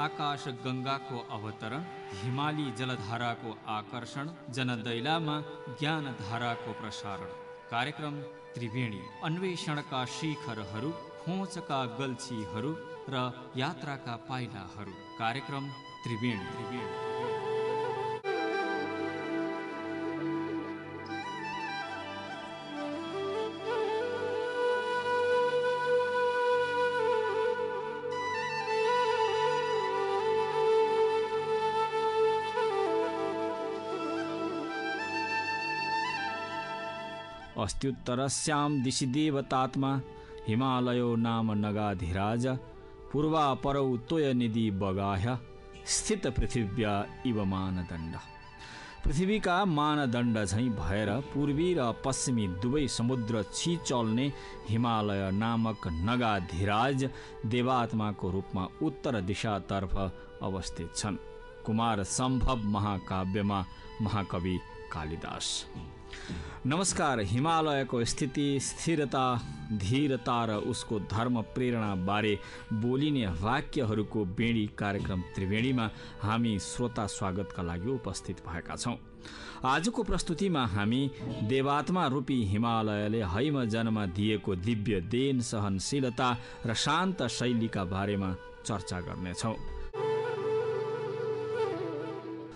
आकाश गंगाको अवतरण, हिमाली जलधाराको आकर्षण, जनदैलामा ज्ञानधाराको प्रसारण। कार्यक्रम त्रिवेणी, अन्वेषणका शिखरहरू, खोजका गल्छीहरू र यात्राका पाइलाहरू। कार्यक्रम त्रिवेणी। अस्त्युत्तरस्यां दिशि देवतात्मा, हिमालयो नाम नगाधिराज, पूर्वापरौ तोयनिधि बगाह्य, स्थित पृथिव्या इव मानदण्ड। पृथ्वीका मानदण्ड झैँ भएर पूर्वी र पश्चिमी दुवै समुद्र छिचल्ने हिमालय नामक नगाधिराज देवात्माको रूपमा उत्तर दिशातर्फ अवस्थित छन्। कुमार सम्भव महाकाव्यमा महाकवि कालिदास। नमस्कार। हिमालयको स्थिति, स्थिरता, धीरता र उसको धर्म प्रेरणा बारे बोलिने वाक्यहरूको बेडी कार्यक्रम त्रिवेणीमा हामी श्रोता स्वागतका लागि उपस्थित भएका छौँ। आजको प्रस्तुतिमा हामी देवात्मा रूपी हिमालयले हैम जन्म दिएको दिव्य देन, सहनशीलता र शान्त शैलीका बारेमा चर्चा गर्नेछौँ।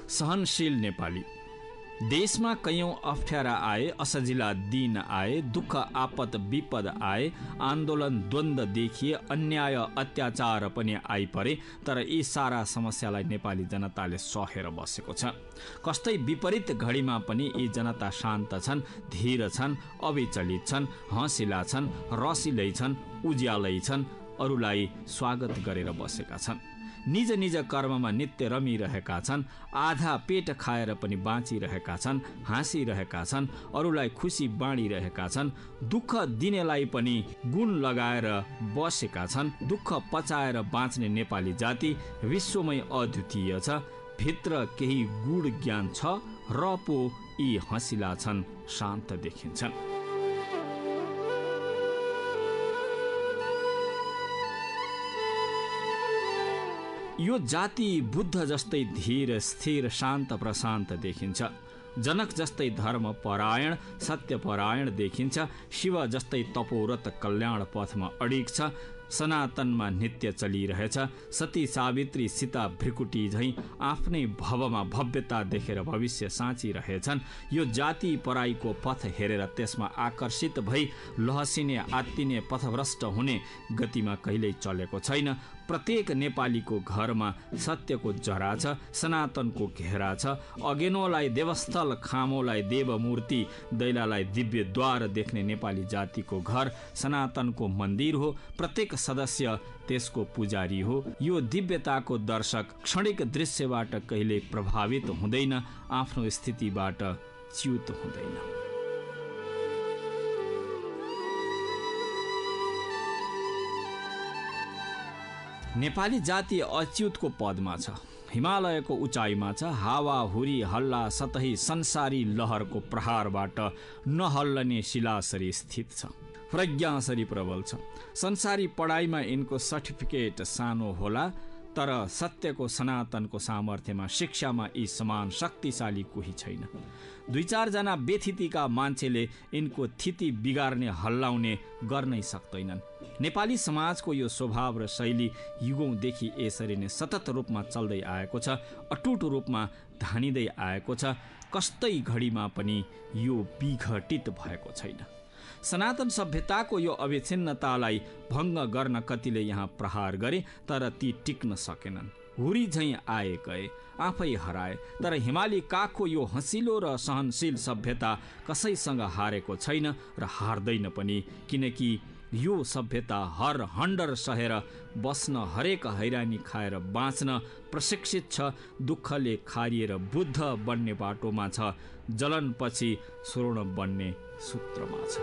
सहनशील नेपाली। देशमा कैयौं अप्ठ्यारा आए, असजिला दिन आए, दुःख आपत विपद आए, आन्दोलन द्वन्द्व देखिए, अन्याय अत्याचार पनि आइपरे, तर यी सारा समस्यालाई नेपाली जनताले सहेर बसेको छ। कस्तै विपरीत घडीमा पनि यी जनता शान्त छन्, धीर छन्, अविचलित छन्, हँसिला छन्, रसिलै छन्, उज्यालै छन्, अरूलाई स्वागत गरेर बसेका छन्। निज निज कर्ममा नित्य रमिरहेका छन्, आधा पेट खाएर पनि बाँचिरहेका छन्, हाँसिरहेका छन्, अरूलाई खुसी बाँडिरहेका छन्, दुःख दिनेलाई पनि गुण लगाएर बसेका छन्। दुःख पचाएर बाँच्ने नेपाली जाति विश्वमै अद्वितीय छ। भित्र केही गुण ज्ञान छ र पो यी हँसिला छन्, शान्त देखिन्छन्। यो जाति बुद्ध जस्तै धीर, स्थिर, शान्त, प्रशान्त देखिन्छ। जनक जस्तै धर्म परायण, सत्य परायण देखिन्छ। शिव जस्तै तपोरत कल्याण पथमा अडिग छ। सनातनमा नित्य चलिरहेछ। सती सावित्री सीता भ्रिकुटी झैँ आफ्नै भवमा भव्यता देखेर भविष्य साँचिरहेछन्। यो जाति पराईको पथ हेरेर त्यसमा आकर्षित भई लहसिने, आत्तिने, पथभ्रष्ट हुने गतिमा कहिल्यै चलेको छैन। प्रत्येक नेपालीको घरमा सत्यको जरा छ, सनातनको घेरा छ। अगेनोलाई देवस्थल, खामोलाई देवमूर्ति, दैलालाई दिव्यद्वार देख्ने नेपाली जातिको घर सनातनको मन्दिर हो। प्रत्येक सदस्य त्यसको पुजारी हो। यो दिव्यताको दर्शक क्षणिक दृश्यबाट कहिले प्रभावित हुँदैन, आफ्नो स्थितिबाट च्युत हुँदैन। नेपाली जाति अच्युतको पदमा छ, हिमालयको उचाइमा छ। हावा हुरी हल्ला सतही संसारी लहरको प्रहारबाट नहल्लने शिलासरी स्थित छ। प्रज्ञासरी प्रबल छ। संसारी पढाइमा यिनको सर्टिफिकेट सानो होला, तर सत्यको, सनातनको सामर्थ्यमा, शिक्षामा यी समान शक्तिशाली कोही छैन। 2-4 जना बेथितिका मान्छेले यिनको थिति बिगार्ने, हल्लाउने गर्नै सक्दैनन्। नेपाली समाजको यो स्वभाव र शैली युगौँदेखि यसरी नै सतत रूपमा चल्दै आएको छ, अटुट रूपमा धानिँदै आएको छ। कस्तै घडीमा पनि यो विघटित भएको छैन। सनातन सभ्यताको यो अविच्छिन्नतालाई भङ्ग गर्न कतिले यहाँ प्रहार गरे, तर ती टिक्न सकेनन्। हुरी झैँ आए गए, आफै हराए। तर हिमाली काखको यो हँसिलो र सहनशील सभ्यता कसैसँग हारेको छैन र हार्दैन पनि, किनकि यो सभ्यता हर हन्डर सहेर बस्न, हरेक हैरानी खाएर बाँच्न प्रशिक्षित छ। दुःखले खारिएर बुद्ध बन्ने बाटोमा छ, जलनपछि स्वर्ण बन्ने सूत्रमा छ।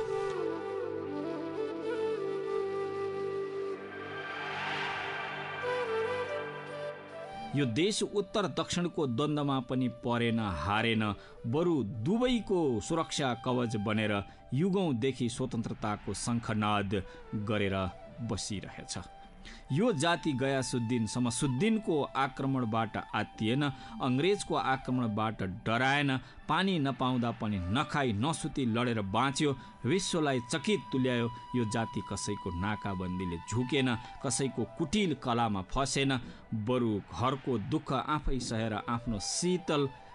यो देश उत्तर दक्षिणको द्वन्द्वमा पनि परेन, हारेन, बरु दुवैको सुरक्षा कवच बनेर युगौँदेखि स्वतन्त्रताको शङ्खनाद गरेर बसिरहेछ। यो जाति गयासुद्दिन समसुद्दिनको आक्रमणबाट आत्तिएन, अङ्ग्रेजको आक्रमणबाट डराएन, पानी नपाउँदा पनि नखाई नसुती लडेर बाँच्यो, विश्वलाई चकित तुल्यायो। यो जाति कसैको नाकाबन्दीले झुकेन, कसैको कुटिल कलामा फसेन, बरु घरको दुःख आफै सहेर आफ्नो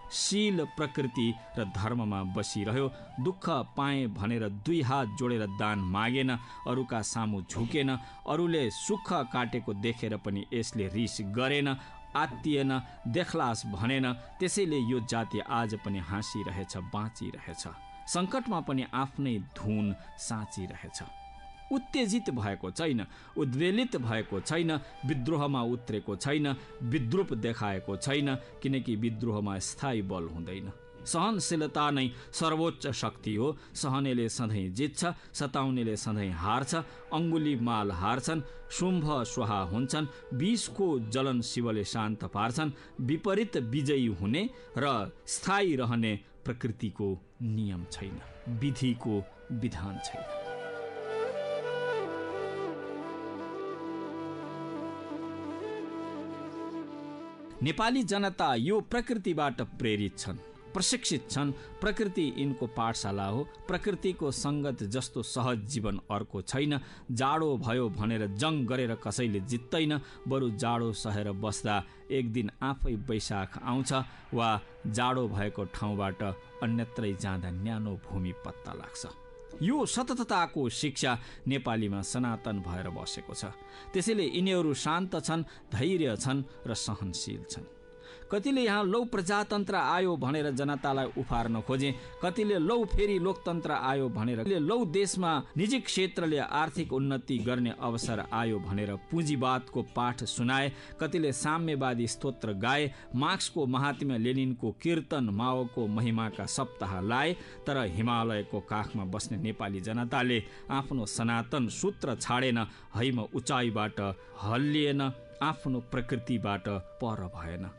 शील प्रकृति र धर्ममा बसिरह्यो। दुःख पाएँ भनेर दुई हात जोडेर दान मागेन, अरूका सामु झुकेन, अरूले सुख काटेको देखेर पनि यसले रिस गरेन, आत्तिएन, देखलास भनेन। त्यसैले यो जाति आज पनि हाँसिरहेछ, बाँचिरहेछ, सङ्कटमा पनि आफ्नै धुन साँचिरहेछ। उत्तेजित भएको छैन, उद्वेलित भएको छैन, विद्रोहमा उत्रेको छैन, विद्रूप देखाएको छैन, किनकि विद्रोहमा स्थायी बल हुँदैन। सहनशीलता नै सर्वोच्च शक्ति हो। सहनेले सधैँ जित्छ, सताउनेले सधैँ हार्छ। अङ्गुली माल हार्छन्, शुम्भ स्वाहा हुन्छन्, विषको जलन शिवले शान्त पार्छन्। विपरीत विजयी हुने र स्थायी रहने प्रकृतिको नियम छैन, विधिको विधान छैन। नेपाली जनता यो प्रकृतिबाट प्रेरित छन्, प्रशिक्षित छन्। प्रकृति यिनको पाठशाला हो। प्रकृतिको सङ्गत जस्तो सहज जीवन अर्को छैन। जाडो भयो भनेर जङ गरेर कसैले जित्दैन, बरु जाडो सहेर बस्दा एक दिन आफै वैशाख आउँछ वा जाडो भएको ठाउँबाट अन्यत्रै जाँदा न्यानो भूमि पत्ता लाग्छ। यो सततताको शिक्षा नेपालीमा सनातन भएर बसेको छ। त्यसैले यिनीहरू शान्त छन्, धैर्य छन् र सहनशील छन्। कतिले यहाँ लौ प्रजातन्त्र आयो भनेर जनतालाई उफार्न खोजे, कतिले लौ फेरि लोकतन्त्र आयो भनेर, लौ देशमा निजी क्षेत्रले आर्थिक उन्नति गर्ने अवसर आयो भनेर पुँजीवादको पाठ सुनाए, कतिले साम्यवादी स्तोत्र गाए, मार्क्सको महात्म्य, लेनिनको कीर्तन, माओको महिमाका सप्ताह लाए। तर हिमालयको काखमा बस्ने नेपाली जनताले आफ्नो सनातन सूत्र छाडेन, हैम उचाइबाट हल्लिएन, आफ्नो प्रकृतिबाट पर भएन।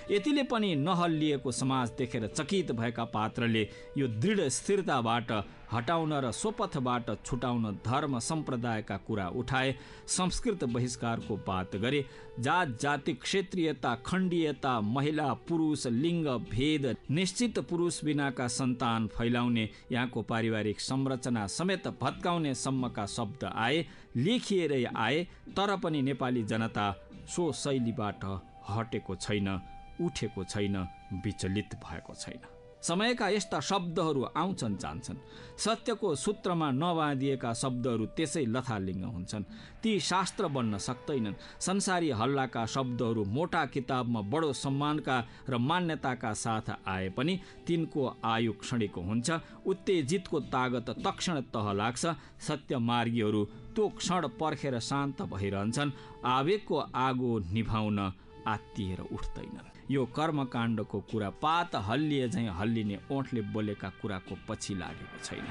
यतिले पनि नहल्लिएको समाज देखेर चकित भएका पात्रले यो दृढ स्थिरताबाट हटाउन र स्वपथबाट छुटाउन धर्म सम्प्रदायका कुरा उठाए, संस्कृत बहिष्कारको बात गरे, जात जाति क्षेत्रीयता, खण्डीयता, महिला पुरुष लिङ्ग भेद, निश्चित पुरुष बिनाका सन्तान फैलाउने, यहाँको पारिवारिक संरचना समेत भत्काउने सम्मका शब्द आए, लेखिएरै आए। तर पनि नेपाली जनता सो शैलीबाट हटेको छैन, उठेको छैन, विचलित भएको छैन। समयका यस्ता शब्दहरू आउँछन् जान्छन्। सत्यको सूत्रमा नबाँधिएका शब्दहरू त्यसै लथालिङ्ग हुन्छन्। ती शास्त्र बन्न सक्दैनन्। संसारी हल्लाका शब्दहरू मोटा किताबमा बडो सम्मानका र मान्यताका साथ आए पनि तिनको आयु क्षणिक हुन्छ। उत्तेजितको तागत तक्षण तह लाग्छ। सत्यमार्गीहरू त्यो क्षण पर्खेर शान्त भइरहन्छन्। आवेगको आगो निभाउन आत्तिएर उठ्दैनन्। यो कर्मकाण्डको कुरा पात हल्लिए झैँ हल्लिने ओठले बोलेका कुराको पछि लागेको छैन।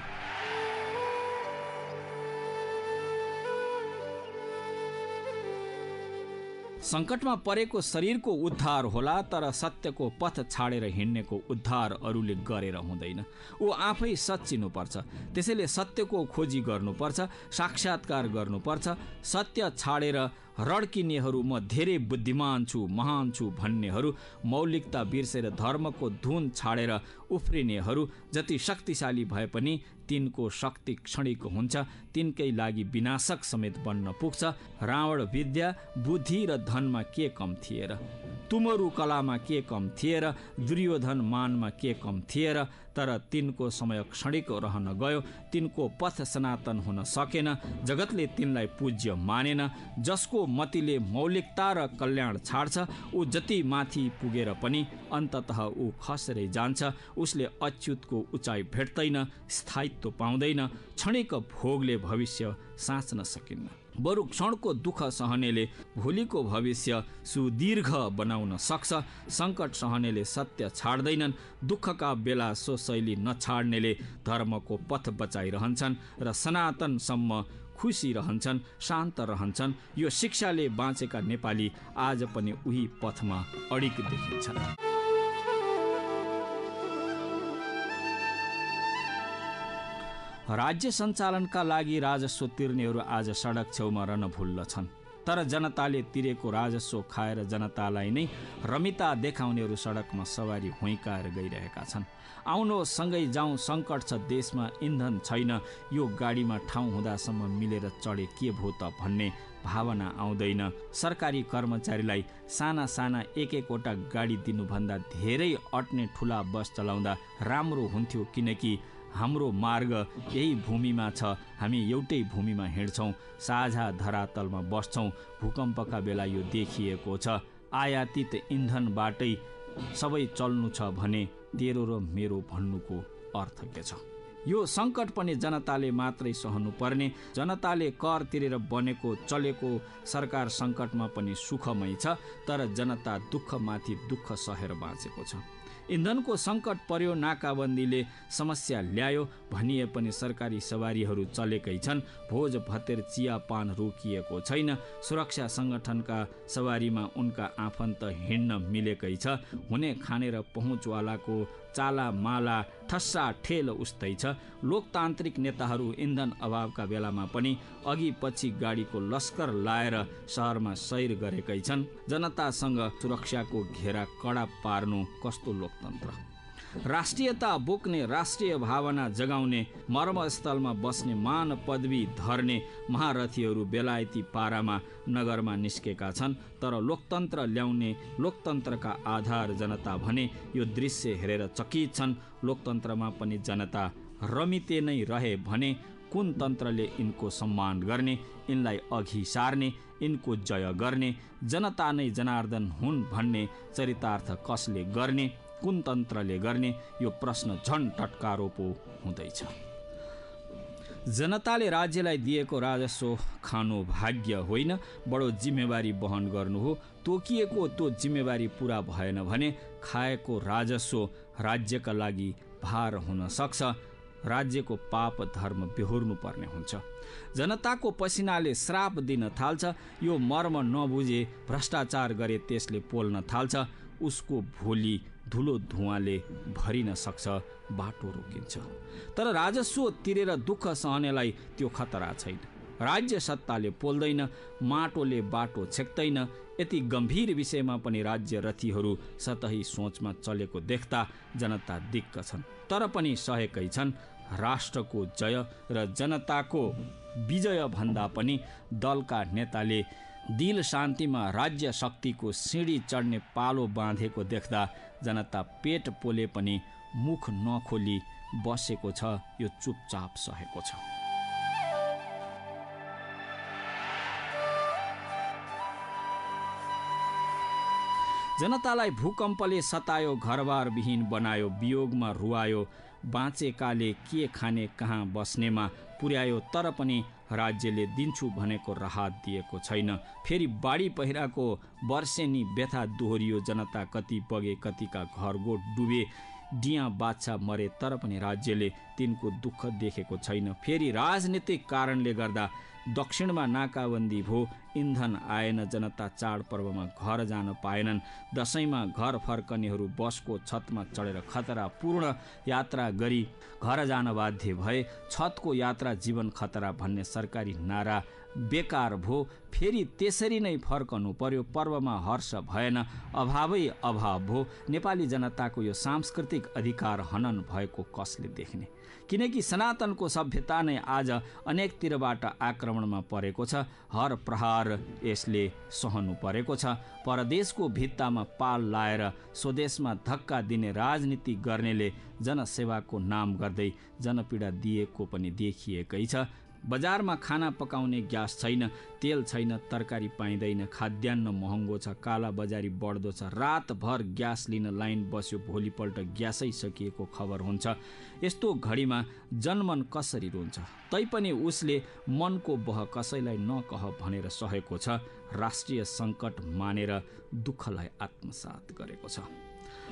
सङ्कटमा परेको शरीरको उद्धार होला, तर सत्यको पथ छाडेर हिँड्नेको उद्धार अरूले गरेर हुँदैन। ऊ आफै सच्चिनुपर्छ। त्यसैले सत्यको खोजी गर्नुपर्छ, साक्षात्कार गर्नुपर्छ। सत्य छाडेर रड्किनेहरू म धेरै बुद्धिमान छु, महान छु भन्नेहरू, मौलिकता बिर्सेर धर्मको धुन छाडेर उफ्रिनेहरू जति शक्तिशाली भए पनि तिनको शक्ति क्षणिक हुन्छ। तिनकै लागि विनाशक समेत बन्न पुग्छ। रावण विद्या, बुद्धि र धनमा के कम थिए र? तुमरु कलामा के कम थिए र? दुर्योधन मानमा के कम थिए र? तर तिनको समय क्षणिक रहन गयो। तिनको पथ सनातन हुन सकेन। जगतले तिनलाई पूज्य मानेन। जसको मतिले मौलिकता र कल्याण छाड्छ, ऊ जति माथि पुगेर पनि अन्ततः ऊ खसेरै जान्छ। उसले अच्युतको उचाइ भेट्दैन, स्थायित्व पाउँदैन। क्षणिक भोगले भविष्य साँच्न सकिन्न। बरु क्षणको दुःख सहनेले भोलिको भविष्य सुदीर्घ बनाउन सक्छ। सङ्कट सहनेले सत्य छाड्दैनन्। दुःखका बेला सो शैली नछाड्नेले धर्मको पथ बचाइरहन्छन् र सनातनसम्म खुसी रहन्छन्, शान्त रहन्छन्। यो शिक्षाले बाँचेका नेपाली आज पनि उही पथमा अडिग देखिन्छन्। राज्य सञ्चालनका लागि राजस्व तिर्नेहरू आज सडक छेउमा रणभुल्ल छन्। तर जनताले तिरेको राजस्व खाएर जनतालाई नै रमिता देखाउनेहरू सडकमा सवारी हुइकाएर गइरहेका छन्। आउनो सँगै जाउँ, सङ्कट छ देशमा, इन्धन छैन, यो गाडीमा ठाउँ हुँदासम्म मिलेर चढे के भो त भन्ने भावना आउँदैन। सरकारी कर्मचारीलाई साना साना एक एकवटा गाडी दिनुभन्दा धेरै अट्ने ठुला बस चलाउँदा राम्रो हुन्थ्यो, किनकि हाम्रो मार्ग यही भूमिमा छ, हामी एउटै भूमिमा हिँड्छौँ, साझा धरातलमा बस्छौँ। भूकम्पका बेला यो देखिएको छ। आयातित इन्धनबाटै सबै चल्नु छ भने तेरो र मेरो भन्नुको अर्थ के छ? यो सङ्कट पनि जनताले मात्रै सहनु पर्ने। जनताले कर तिरेर बनेको चलेको सरकार सङ्कटमा पनि सुखमय छ, तर जनता दुःखमाथि दुःख सहेर बाँचेको छ। इन्धनको सङ्कट पर्यो, नाकाबन्दीले समस्या ल्यायो भनिए पनि सरकारी सवारीहरू चलेकै छन्। भोज भतेर चिया पान रोकिएको छैन। सुरक्षा सङ्गठनका सवारीमा उनका आफन्त हिँड्न मिलेकै छ। हुने खाने र पहुँचवालाको चाला माला ठस्सा ठेल उस्तै छ। लोकतान्त्रिक नेताहरू इन्धन अभावका बेलामा पनि अघि पछि गाडीको लस्कर लाएर सहरमा सैर गरेकै छन्। जनतासँग सुरक्षाको घेरा कडा पार्नु कस्तो लोकतन्त्र? राष्ट्रियता बोक्ने, राष्ट्रिय भावना जगाउने, मर्मस्थलमा बस्ने, मान पदवी धर्ने महारथीहरू बेलायती पारामा नगरमा निस्केका छन्। तर लोकतन्त्र ल्याउने, लोकतन्त्रका आधार जनता भने यो दृश्य हेरेर चकित छन्। लोकतन्त्रमा पनि जनता रमिते नै रहे भने कुन तन्त्रले यिनको सम्मान गर्ने, यिनलाई अघि सार्ने, यिनको जय गर्ने? जनता नै जनार्दन हुन् भन्ने चरितार्थ कसले गर्ने, कुन तन्त्रले गर्ने? यो प्रश्न झन टटकारो पो हुँदैछ। जनताले राज्यलाई दिएको राजस्व खानु भाग्य होइन, बडो जिम्मेवारी वहन गर्नु हो। तोकिएको त्यो जिम्मेवारी पुरा भएन भने खाएको राजस्व राज्यका लागि भार हुन सक्छ। राज्यको पाप धर्म बेहोर्नु पर्ने हुन्छ। जनताको पसिनाले श्राप दिन थाल्छ। यो मर्म नबुझे भ्रष्टाचार गरे त्यसले पोल्न थाल्छ। उसको भोलि धुलो धुवाँले भरिन सक्छ, बाटो रोकिन्छ। तर राजस्व तिरेर दुःख सहनेलाई त्यो खतरा छैन। राज्य सत्ताले पोल्दैन, माटोले बाटो छेक्दैन। यति गम्भीर विषयमा पनि राज्य रथीहरू सतही सोचमा चलेको देख्दा जनता दिक्क छन्। तर पनि सहेकै छन्। राष्ट्रको जय र जनताको विजय भन्दा पनि दलका नेताले दिल शान्तिमा राज्य शक्तिको सिँढी चढ्ने पालो बाँधेको देख्दा जनता पेट पोले पनि मुख नखोली बसेको छ। यो चुपचाप सहेको छ। जनतालाई भूकम्पले सतायो, घरबार विहीन बनायो, वियोगमा रुवायो, बाँचेकाले के खाने कहाँ बस्नेमा पुर्यायो। तर पनि राज्यले दिन्छु भनेको राहत दिएको छैन। फेरि बाढी पहिराको वर्षेनी व्यथा दोहोरियो। जनता कति बगे, कतिका घरगोठ डुबे, डिया बाछा मरे, तर पनि राज्यले तिनको दुःख देखेको छैन। फेरि राजनीतिक कारणले गर्दा दक्षिणमा नाकाबन्दी भो, इन्धन आएन, जनता चाडपर्वमा घर जान पाएनन्। दसैँमा घर फर्कनेहरू बसको छतमा चढेर खतरापूर्ण यात्रा गरी घर जान बाध्य भए। छतको यात्रा जीवन खतरा भन्ने सरकारी नारा बेकार भो। फेरि त्यसरी नै फर्कनु पर्यो। पर्वमा हर्ष भएन, अभावै अभाव भो। नेपाली जनताको यो सांस्कृतिक अधिकार हनन भएको कसले देख्ने? किनकि सनातनको सभ्यता नै आज अनेकतिरबाट आक्रमणमा परेको छ। हर प्रहार यसले सहनु परेको छ। परदेशको भित्तामा पाल लाएर स्वदेशमा धक्का दिने राजनीति गर्नेले जनसेवाको नाम गर्दै जनपीडा दिएको पनि देखिएकै छ। बजारमा खाना पकाउने ग्यास छैन, तेल छैन, तरकारी पाइँदैन, खाद्यान्न महँगो छ, काला बजारी बढ्दो छ। रातभर ग्यास लिन लाइन बस्यो, भोलिपल्ट ग्यासै सकिएको खबर हुन्छ। यस्तो घडीमा जनमन कसरी रुन्छ? तैपनि उसले मनको बह कसैलाई नकह भनेर सहेको छ। राष्ट्रिय सङ्कट मानेर दुःखलाई आत्मसात गरेको छ।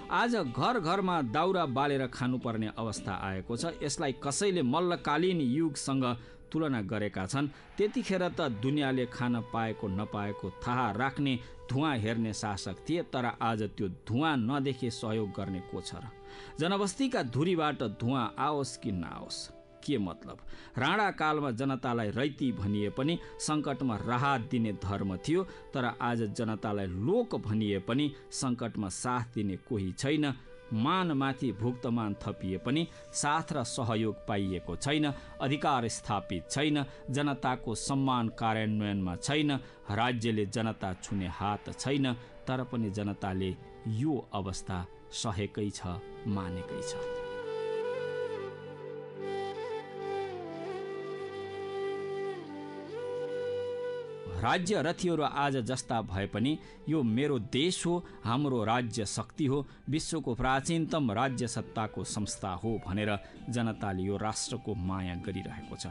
आज घर घरमा दाउरा बालेर खानुपर्ने अवस्था आएको छ। यसलाई कसैले मल्लकालीन युगसँग तुलना गरेका छन्। त्यतिखेर त दुनियाँले खान पाएको नपाएको थाहा राख्ने, धुवाँ हेर्ने शासक थिए। तर आज त्यो धुवाँ नदेखे सहयोग गर्ने को छ र? जनबस्तीका धुरीबाट धुवाँ आओस् कि नआओस्, के मतलब? राणा कालमा जनतालाई रैती भनिए पनि सङ्कटमा राहत दिने धर्म थियो, तर आज जनतालाई लोक भनिए पनि सङ्कटमा साथ दिने कोही छैन। मानमाथि भुक्तमान थपिए पनि साथ र सहयोग पाइएको छैन। अधिकार स्थापित छैन। जनताको सम्मान कार्यान्वयनमा छैन। राज्यले जनता छुने हात छैन। तर पनि जनताले यो अवस्था सहेकै छ, मानेकै छ। राज्य रथीहरू आज जस्ता भए पनि यो मेरो देश हो, हाम्रो राज्य शक्ति हो, विश्वको प्राचीनतम राज्य सत्ताको संस्था हो भनेर जनताले यो राष्ट्रको माया गरिरहेको छ।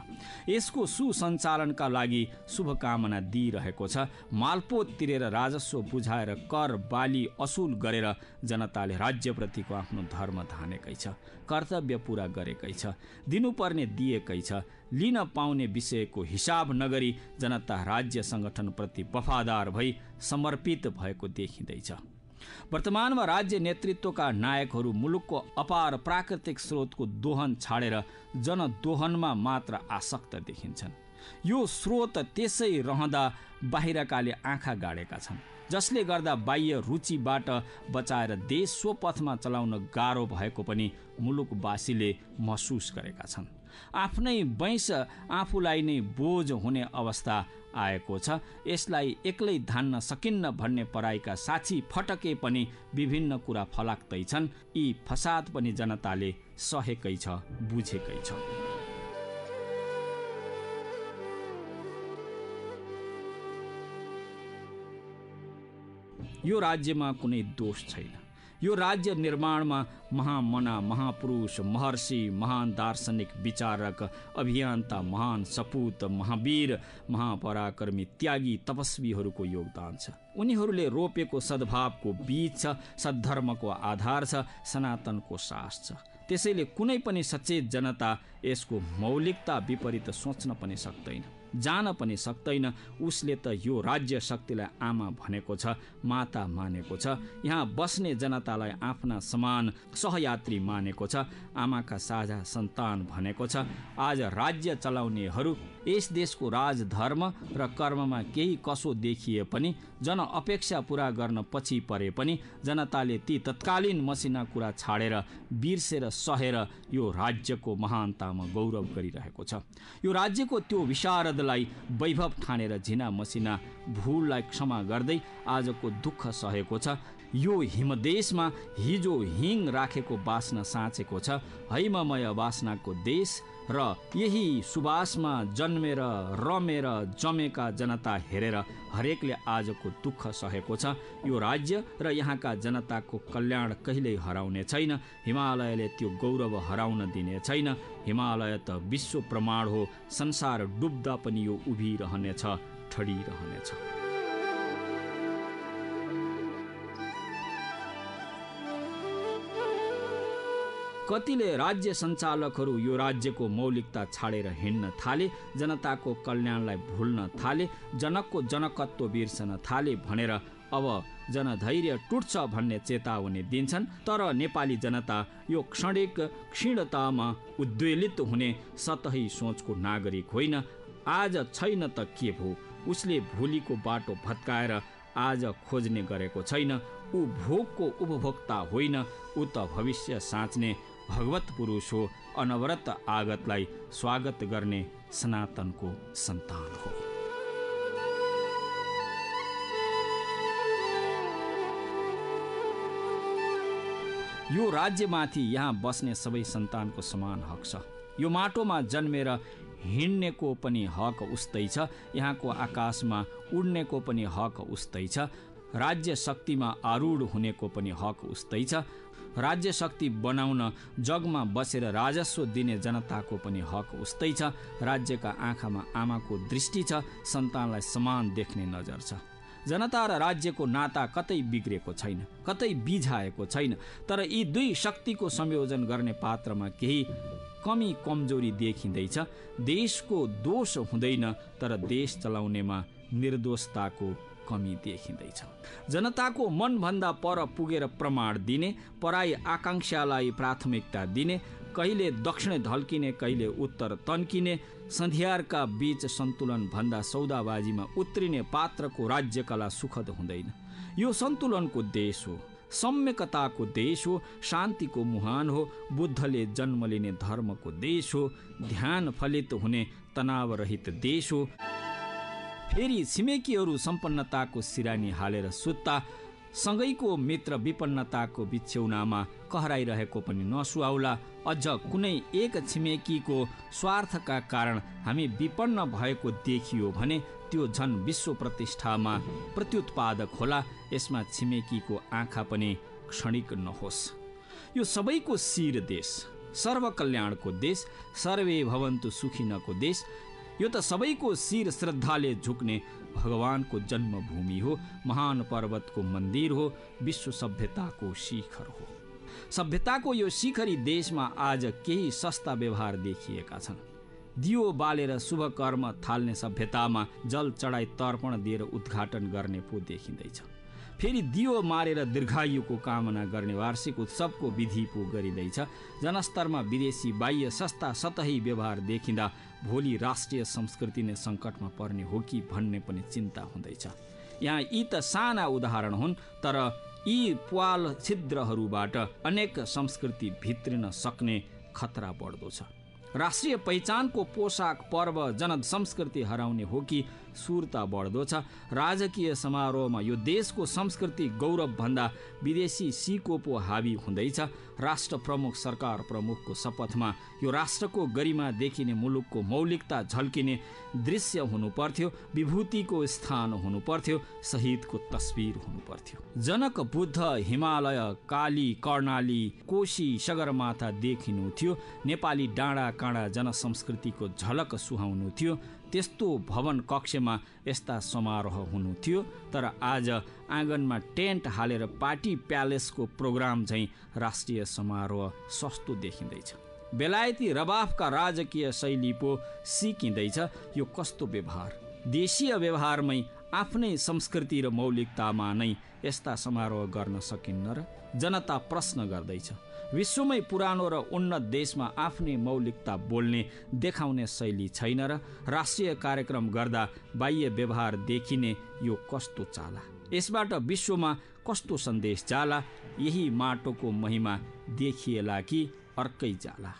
यसको सुसञ्चालनका लागि शुभकामना दिइरहेको छ। मालपोत तिरेर राजस्व बुझाएर कर बाली असुल गरेर जनताले राज्यप्रतिको आफ्नो धर्म धानेकै छ, कर्तव्य पुरा गरेकै छ, दिनुपर्ने दिएकै छ। लिन पाउने विषयको हिसाब नगरी जनता राज्य सङ्गठनप्रति वफादार भई समर्पित भएको देखिँदैछ। वर्तमानमा राज्य नेतृत्वका नायकहरू मुलुकको अपार प्राकृतिक स्रोतको दोहन छाडेर जनदोहनमा मात्र आसक्त देखिन्छन्। यो स्रोत त्यसै रहँदा बाहिरकाले आँखा गाडेका छन्, जसले गर्दा बाह्य रुचिबाट बचाएर देश सो पथमा चलाउन गाह्रो भएको पनि मुलुकवासीले महसुस गरेका छन्। आफ्नै वैंश आफूलाई नै बोझ हुने अवस्था आएको छ। यसलाई एक्लै धान्न सकिन्न भन्ने पराइका साक्षी फटके पनि विभिन्न कुरा फलाक्दैछन्। यी फसाद पनि जनताले सहेकै छ, बुझेकै छ। यो राज्यमा कुनै दोष छैन। यो राज्य निर्माणमा महामना, महापुरुष, महर्षि, महान दार्शनिक, विचारक, अभियन्ता, महान सपूत, महावीर, महापराक्रमी, त्यागी, तपस्वीहरूको योगदान छ। उनीहरूले रोपेको सद्भावको बीज छ, सद्धर्मको आधार छ, सनातनको सास छ। त्यसैले कुनै पनि सचेत जनता यसको मौलिकता विपरीत सोच्न पनि सक्दैन, जान पनि सक्दैन। उसले त यो राज्य शक्तिलाई आमा भनेको छ, माता मानेको छ। यहाँ बस्ने जनतालाई आफ्ना समान सहयात्री मानेको छ, आमाका साझा सन्तान भनेको छ। आज राज्य चलाउनेहरू यस देशको राजधर्म र कर्ममा केही कसो देखिए पनि, जन अपेक्षा पूरा गर्न पछि परे पनि जनताले ती तत्कालीन मसिना कुरा छाडेर बिर्सेर सहेर यो राज्यको महानतामा गौरव गरिरहेको छ। यो राज्यको त्यो विशारदलाई वैभव ठानेर झिना मसिना भूललाई क्षमा गर्दै आजको दुःख सहेको छ। यो हिमदेशमा हिजो हिङ राखेको बास्ना साँचेको छ, हैममय बास्नाको देश। र यही सुबासमा जन्मेर रमेर जमेका जनता हेरेर हरेकले आजको दुःख सहेको छ। यो राज्य र यहाँका जनताको कल्याण कहिल्यै हराउने छैन। हिमालयले त्यो गौरव हराउन दिने छैन। हिमालय त विश्व प्रमाण हो। संसार डुब्दा पनि यो उभिरहनेछ, ठडिरहनेछ। कतिले राज्य सञ्चालकहरू यो राज्यको मौलिकता छाडेर हिँड्न थाले, जनताको कल्याणलाई भुल्न थाले, जनकको जनकत्व बिर्सन थाले भनेर अब जनधैर्य टुट्छ भन्ने चेतावनी दिन्छन्। तर नेपाली जनता यो क्षणिक क्षीणतामा उद्वेलित हुने सतही सोचको नागरिक होइन। आज छैन त के भो, उसले भोलिको बाटो भत्काएर आज खोज्ने गरेको छैन। ऊ भोगको उपभोक्ता होइन, ऊ त भविष्य साँच्ने भगवत पुरुष हो। अनवरत आगतलाई स्वागत गर्ने सनातनको सन्तान हो। यो राज्यमाथि यहाँ बस्ने सबै सन्तानको समान हक छ। यो माटोमा जन्मेर हिँड्नेको पनि हक उस्तै छ। यहाँको आकाशमा उड्नेको पनि हक उस्तै छ। राज्य शक्तिमा आरूढ हुनेको पनि हक उस्तै छ। राज्य शक्ति बनाउन जगमा बसेर राजस्व दिने जनताको पनि हक उस्तै छ। राज्यका आँखामा आमाको दृष्टि छ, सन्तानलाई समान देख्ने नजर छ। जनता र राज्यको नाता कतै बिग्रेको छैन, कतै बिझाएको छैन। तर यी दुई शक्तिको संयोजन गर्ने पात्रमा केही कमी कमजोरी देखिँदैछ। देशको दोष हुँदैन, तर देश चलाउनेमा निर्दोषताको कमी देखिँदैछ। जनताको मनभन्दा पर पुगेर प्रमाण दिने, पराई आकांक्षालाई प्राथमिकता दिने, कहिले दक्षिण ढल्किने कहिले उत्तर तन्किने, सन्धियारका बीच सन्तुलन भन्दा सौदाबाजीमा उत्रिने पात्रको राज्यकला सुखद हुँदैन। यो सन्तुलनको देश हो, सम्यकताको देश हो, शान्तिको मुहान हो, बुद्धले जन्म लिने धर्मको देश हो, ध्यान फलित हुने तनावरहित देश हो। फेरि छिमेकीहरू सम्पन्नताको सिरानी हालेर सुत्ता, सँगैको मित्र विपन्नताको बिछ्यौनामा कहराइरहेको पनि नसुहाउला। अझ कुनै एक छिमेकीको स्वार्थका कारण हामी विपन्न भएको देखियो भने त्यो झन् विश्व प्रतिष्ठामा प्रत्युत्पादक होला। यसमा छिमेकीको आँखा पनि क्षणिक नहोस्। यो सबैको शिर देश, सर्वकल्याणको देश, सर्वे भवन्तु सुखिनको देश। यो त सबैको शिर श्रद्धाले झुक्ने भगवानको जन्मभूमि हो, महान पर्वतको मन्दिर हो, विश्व सभ्यताको शिखर हो। सभ्यताको यो शिखरी देशमा आज केही सस्ता व्यवहार देखिएका छन्। दियो बालेर शुभ कर्म थाल्ने सभ्यतामा जल चढाई तर्पण दिएर उद्घाटन गर्ने पो देखिँदैछ। फेरि दियो मारेर दीर्घायुको कामना गर्ने वार्षिक उत्सवको विधि पो गरिँदैछ। जनस्तरमा विदेशी बाह्य सस्ता सतही व्यवहार देखिँदा भोलि राष्ट्रिय संस्कृति नै सङ्कटमा पर्ने हो कि भन्ने पनि चिन्ता हुँदैछ। यहाँ यी त साना उदाहरण हुन्, तर यी प्वाल छिद्रहरूबाट अनेक संस्कृति भित्रिन सक्ने खतरा बढ्दो छ। राष्ट्रिय पहिचानको पोसाक पर्व जन संस्कृति हराउने हो कि सुर्ता बढ्दो छ। राजकीय समारोहमा यो देशको संस्कृति गौरव भन्दा विदेशी सिको पो हावी हुँदैछ। राष्ट्र प्रमुख सरकार प्रमुखको शपथमा यो राष्ट्रको गरिमा देखिने मुलुकको मौलिकता झल्किने दृश्य हुनुपर्थ्यो, विभूतिको स्थान हुनुपर्थ्यो, शहीदको तस्बिर हुनुपर्थ्यो। जनक बुद्ध, हिमालय, काली, कर्णाली, कोशी, सगरमाथा देखिनु थियो। नेपाली डाँडा काँडा जनसंस्कृतिको झलक सुहाउनु थियो। त्यस्तो भवन कक्षमा यस्ता समारोह हुनु थियो। तर आज आँगनमा टेन्ट हालेर पार्टी प्यालेसको प्रोग्राम झैँ राष्ट्रिय समारोह सस्तो देखिँदैछ। बेलायती रबाफका राजकीय शैली पो सिकिँदैछ। यो कस्तो व्यवहार! देशीय व्यवहारमै आफ्नै संस्कृति र मौलिकतामा नै यस्ता समारोह गर्न सकिन्न र? जनता प्रश्न गर्दैछ। विश्वमै पुरानो र उन्नत देशमा आफ्नै मौलिकता बोल्ने देखाउने शैली छैन र? राष्ट्रिय कार्यक्रम गर्दा बाह्य व्यवहार देखिने यो कस्तो चाला? यसबाट विश्वमा कस्तो सन्देश जाला? यही माटोको महिमा देखिएला कि अर्कै जाला?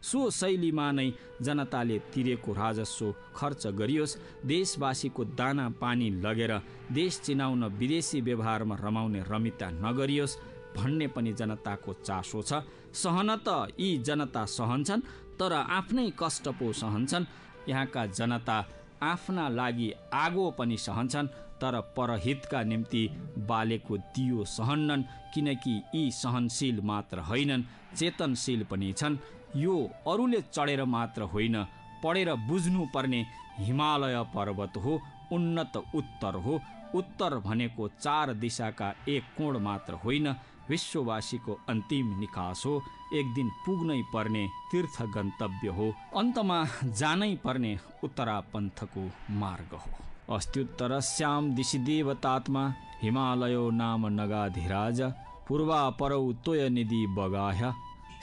सो शैलीमा नै जनताले तिरेको राजस्व खर्च गरियोस्। देशवासीको दाना पानी लगेर देश चिनाउन विदेशी व्यवहारमा रमाउने रमिता नगरियोस् भन्ने पनि जनताको चासो छ। सहन त यी जनता सहन्छन्, तर आफ्नै कष्ट पो सहन्छन्। यहाँका जनता आफ्ना लागि आगो पनि सहन्छन्, तर परहितका निम्ति बालेको दियो सहन्नन्। किनकि यी सहनशील मात्र होइनन्, चेतनशील पनि छन्। यो अरूले चढेर मात्र होइन, पढेर बुझ्नुपर्ने हिमालय पर्वत हो, उन्नत उत्तर हो। उत्तर भनेको 4 दिशाका एक कोण मात्र होइन, विश्ववासीको अन्तिम निकास हो। एक दिन पुग्नै पर्ने तीर्थ गन्तव्य हो। अन्तमा जानै पर्ने उत्तरापन्थको मार्ग हो। अस्त्युत्तरस्यां दिशि देवतात्मा हिमालयो नाम नगाधिराज पूर्वापरौ तोयनिधि बगाह्य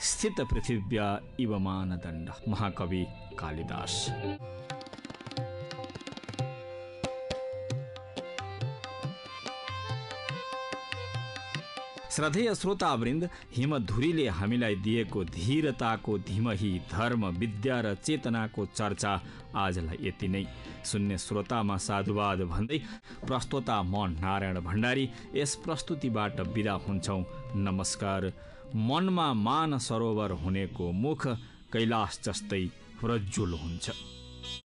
स्थित पृथिव्या इव मानदण्ड। महाकवि कालिदास। श्रद्धेय श्रोतावृन्द, हिमधुरीले हामीलाई दिएको धीरताको धिमही धर्म, विद्या र चेतनाको चर्चा आजलाई यति नै। सुन्ने श्रोतामा साधुवाद भन्दै प्रस्तोता म नारायण भण्डारी यस प्रस्तुतिबाट बिदा हुन्छौँ। नमस्कार। मनमा मान सरोवर हुनेको मुख कैलाश जस्तै प्रज्वल हुन्छ।